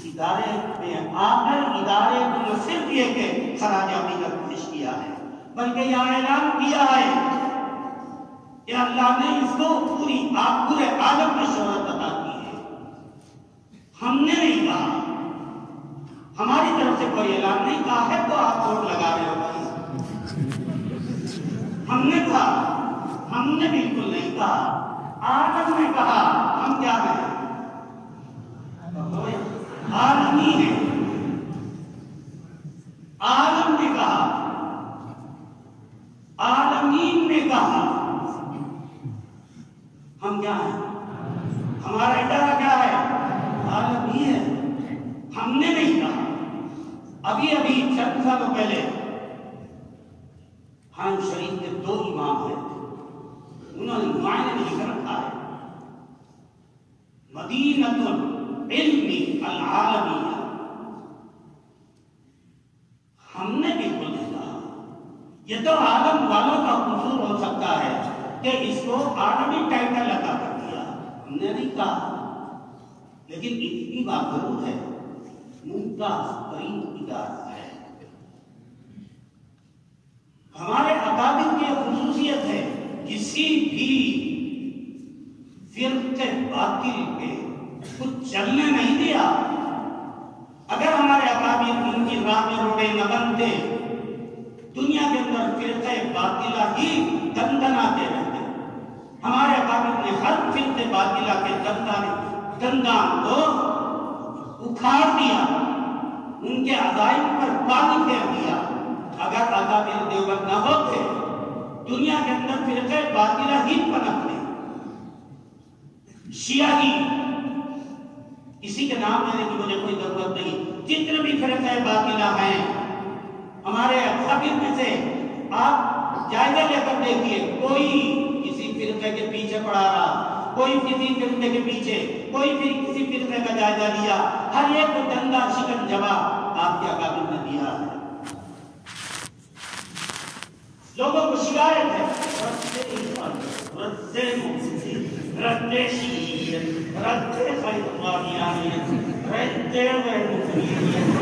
ادارے میں آخر ادارے کو نہ صرف یہ کہ خراج عقیدت پیش کیا ہے بلکہ یہ اعلان کیا ہے کہ اللہ نے اس کو پورے عالم میں شہرت عطا کی ہے. ہم نے نہیں کہا, ہماری طرف سے کوئی اعلان نہیں کہا ہے تو آپ ووٹ لگا رہے ہو بھائی. ہم نے کہا, ہم نے بالکل نہیں کہا, عالم نے کہا. ہم کیا ہیں؟ عالمی ہے. عالم نے کہا, عالمین نے کہا. ہم کیا ہیں؟ ہمارا ادارہ کیا ہے؟ عالمی ہے. ہم نے نہیں کہا. ابھی چند سالوں پہلے حرم شریف کے 2 امام ہیں, انہوں نے معائنے میں لکھ رکھا ہے مدینۃ العلم العالمیہ. ہم نے بالکل نہیں کہا. یہ تو عالم والوں کا قصور ہو سکتا ہے کہ اس کو عالمی ٹائٹل عطا کر دیا. ہم نے نہیں کہا. لیکن اتنی بات ضرور ہے, ممتاز ترین ادارہ ہے. ہمارے اکابر کی خصوصیت ہے کسی بھی فرقے باطل کے کچھ چلنے نہیں دیا. اگر ہمارے اکابر ان کی راہ میں روڑے نہ بنتے, دنیا کے اندر فرقے باطلہ ہی دندناتے رہتے. ہمارے اکابر نے ہر فرقے باطلہ کے دندان کو اکھاڑ دیا, ان کے عزائم پر پانی پھیر دیا. اگر اکابر دیوبند نہ ہوتے, دنیا کے اندر فرقے باطلہ ہی پنپتے. شیعہ کسی کے نام لینے کی مجھے کوئی ضرورت نہیں. جتنے بھی فرقے باطلہ ہیں ہمارے اکابر میں سے آپ جائزہ لے کر دیکھیے, کوئی کسی فرقے کے پیچھے پڑا رہا, کوئی کسی فرقے کے پیچھے, کوئی بھی کسی فرقے کا جائزہ لیا. ہر ایک کو ڈنڈا شکن جواب آپ کے اکابر نے دیا ہے. لوگوں کو شکایت ہے رد مفتی, رد شیعیت, رد قادیانیت, رد وحدانیت.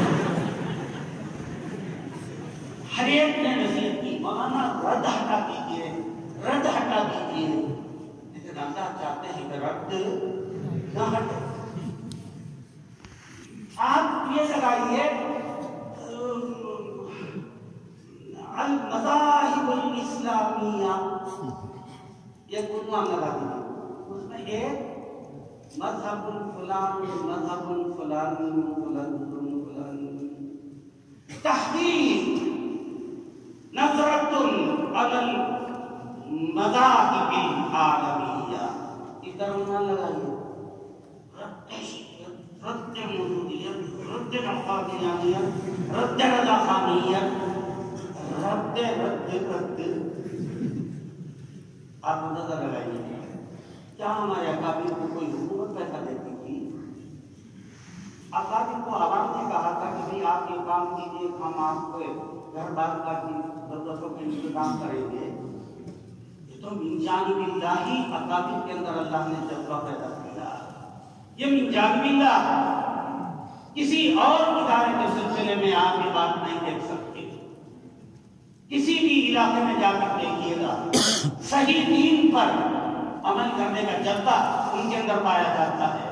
ہر ایک نے نصیحت کی, مولانا رد ہٹا دیجیے, رد ہٹا دیجیے. لیکن اللہ چاہتے ہیں کہ رد نہ ہٹے. آپ یہ لگائیے المذاہب الاسلامیہ, یہ عنوان لگا دیجیے. اس میں ایک مذہب الفلان, مذہب الفلان, فلان تحقیق نظرۃ علی المذاہب العالمیہ. ادھر عنوان لگائیے رد موجودیت, رد قادیانیت, رد رضا خانیت, رد رد رد. آپ نظر لگائیے, کیا ہمارے اکابر کو کوئی حکومت پیسہ دیتی تھی؟ اکابر کو عوام نے کہا تھا کہ بھئی آپ یہ کام کیجیے, ہم آپ کو گھر بار کی ضرورتوں کے انتظام کریں گے. یہ تو من جانب اللہ ہی اکابر کے اندر اللہ نے جذبہ پیدا کیا. یہ من جانب اللہ, کسی اور ادارے کے سلسلے میں آپ یہ بات نہیں دیکھ سکتے. کسی بھی علاقے میں جا کر دیکھیے گا, صحیح دین پر عمل کرنے کا جذبہ ان کے اندر پایا جاتا ہے.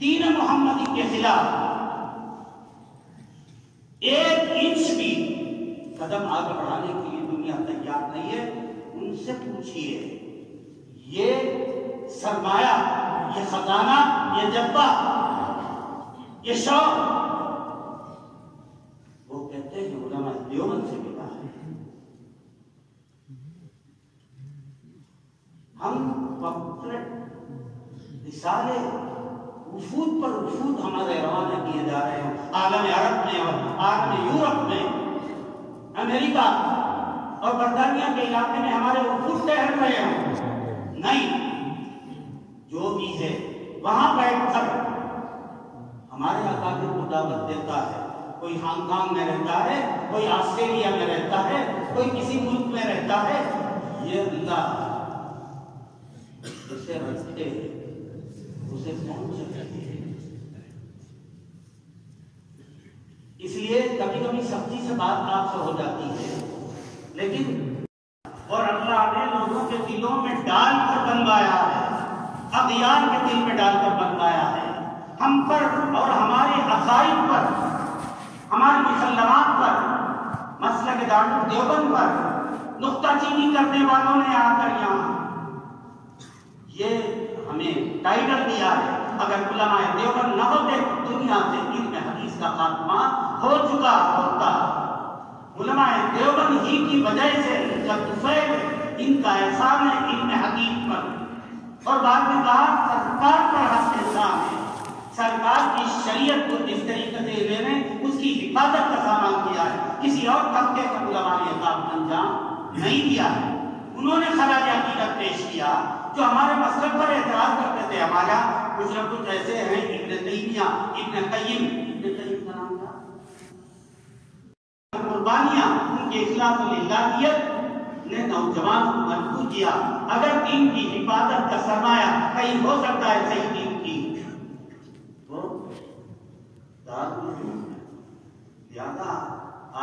دین محمدی کے خلاف ایک انچ بھی قدم آگے بڑھانے کے لیے دنیا تیار نہیں ہے. ان سے پوچھئے, یہ سرمایہ, یہ خزانہ, یہ جذبہ, یہ شوق, وہ کہتے ہیں علماء دیوبند سے ملا ہے. ہم رسالے وفود پر وفود ہمارے روانہ کیے جا رہے ہیں عالم عرب میں اور عالم یورپ میں, امریکہ اور برطانیہ کے علاقے میں ہمارے وفود ٹہل رہے ہیں. نہیں, جو بھی ہے وہاں بیٹھ کر ہمارے اکابر کو دعوت دیتا ہے. کوئی ہانگ کانگ میں رہتا ہے, کوئی آسٹریلیا میں رہتا ہے, کوئی کسی ملک میں رہتا ہے. یہ اللہ اسے رکھتے ہیں, اسے پہنچ سکتے ہیں. کبھی سختی سے بات آپ سے ہو جاتی ہے، لیکن اور اللہ نے لوگوں کے دلوں میں ڈال کر بنوایا ہے، اغیار کے دل میں ڈال کر بنوایا ہے، ہم پر اور ہمارے عقائد پر، ہمارے مسلمات پر، مسلک دارالعلوم دیوبند پر نکتہ چینی کرنے والوں نے آ کر یہاں یہ ہمیں ٹائٹل دیا ہے۔ اگر علماء دیوبند نہ ہوتے دنیا سے علم حدیث کا خاتمہ ہو چکا ہوتا۔ علماء دیوبند ہی کی وجہ سے ان کا طفیل، ان کا احسان ہے علم حدیث پر۔ اور بعد میں کہا سرکار پر حق احسان ہے، سرکار کی شریعت کو جس طریقے سے انہوں نے اس کی حفاظت کا سامان کیا ہے، کسی اور طبقے کا علماء نے کام انجام نہیں دیا ہے۔ انہوں نے خراج عقیدت پیش کیا جو ہمارے مسلک پر اعتراض کرتے تھے۔ ہمارا کچھ نہ کچھ ایسے ہیں، ابن تیمیہ، ابن قیم کا نام تھا، قربانیاں، ان کے اخلاص الہیت نے نوجوان کو مجبور کیا۔ اگر دین کی حفاظت کا سرمایہ کہیں ہو سکتا ہے صحیح دین کی، وہ لہذا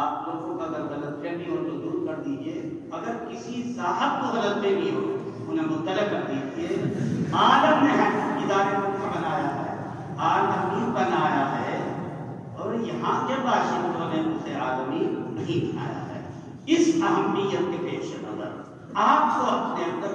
آپ لوگوں کا اگر غلط فہمی ہو تو دور کر دیجئے۔ اگر کسی صاحب کو غلط فہمی ہو انہیں مطلع کر دیجئے۔ عالم نے ادارے کو بنایا ہے، عالمی بنایا ہے، اور یہاں کے باشندوں نے اسے عالمی نہیں بنایا ہے۔ اس اہمیت کے پیش نظر آپ کو اپنے اندر